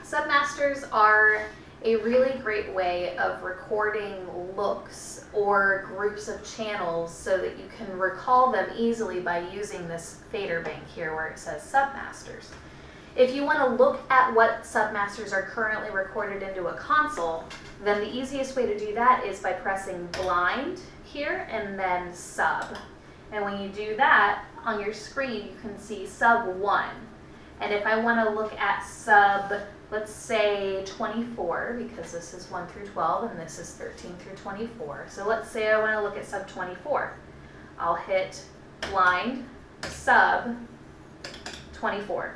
Submasters are a really great way of recording looks or groups of channels so that you can recall them easily by using this fader bank here where it says submasters. If you want to look at what submasters are currently recorded into a console, then the easiest way to do that is by pressing blind here and then sub. And when you do that, on your screen you can see sub 1. And if I want to look at sub, let's say 24, because this is 1 through 12 and this is 13 through 24. So let's say I want to look at sub 24. I'll hit blind sub 24.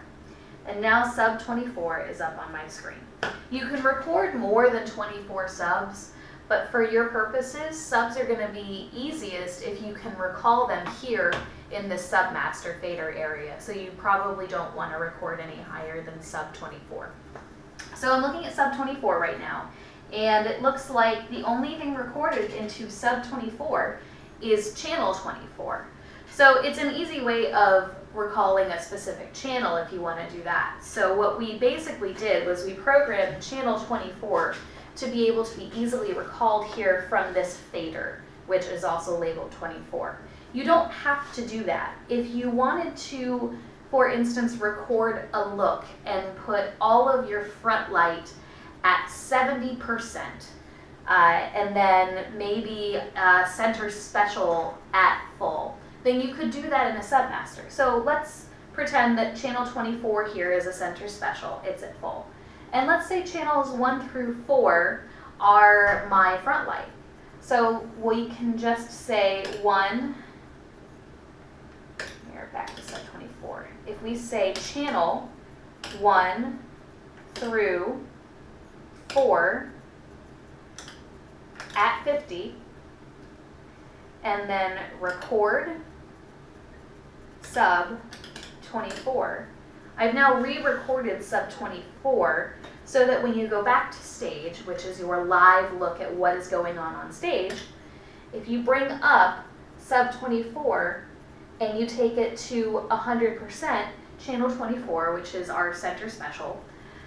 And now sub 24 is up on my screen. You can record more than 24 subs, but for your purposes, subs are going to be easiest if you can recall them here in the submaster fader area. So you probably don't want to record any higher than sub 24. So I'm looking at sub 24 right now, and it looks like the only thing recorded into sub 24 is channel 24. So it's an easy way of recalling a specific channel if you want to do that. So what we basically did was we programmed channel 24 to be able to be easily recalled here from this fader, which is also labeled 24. You don't have to do that. If you wanted to, for instance, record a look and put all of your front light at 70%, and then maybe center special at full, then you could do that in a submaster. So let's pretend that channel 24 here is a center special, it's at full. And let's say channels 1 through 4 are my front light. So we can just say 1, here back to sub 24. If we say channel 1 through 4 at 50, and then record sub 24. I've now re-recorded sub 24 so that when you go back to stage, which is your live look at what is going on stage, if you bring up sub 24 and you take it to 100%, channel 24, which is our center special,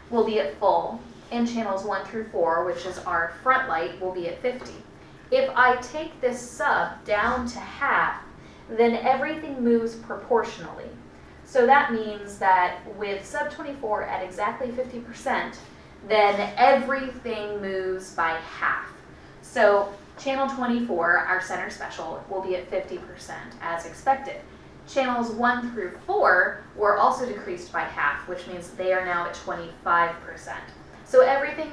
will be at full, and channels 1 through 4, which is our front light, will be at 50. If I take this sub down to half, then everything moves proportionally. So that means that with sub 24 at exactly 50%, then everything moves by half. So channel 24, our center special, will be at 50% as expected. Channels 1 through 4 were also decreased by half, which means they are now at 25%. So everything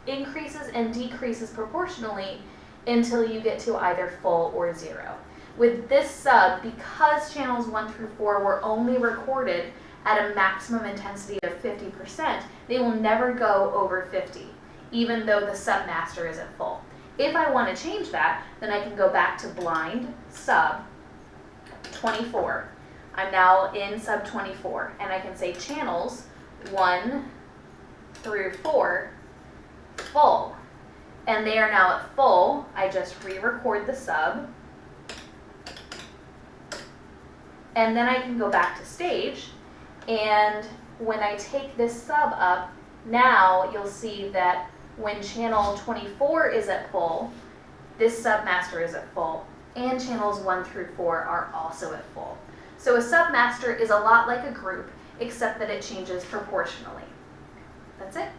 increases and decreases proportionally until you get to either full or 0. With this sub, because channels 1 through 4 were only recorded at a maximum intensity of 50%, they will never go over 50, even though the submaster is at full. If I want to change that, then I can go back to blind sub 24. I'm now in sub 24, and I can say channels 1 through 4 full. And they are now at full. I just re-record the sub. And then I can go back to stage, and when I take this sub up, now you'll see that when channel 24 is at full, this submaster is at full, and channels 1 through 4 are also at full. So a submaster is a lot like a group, except that it changes proportionally. That's it.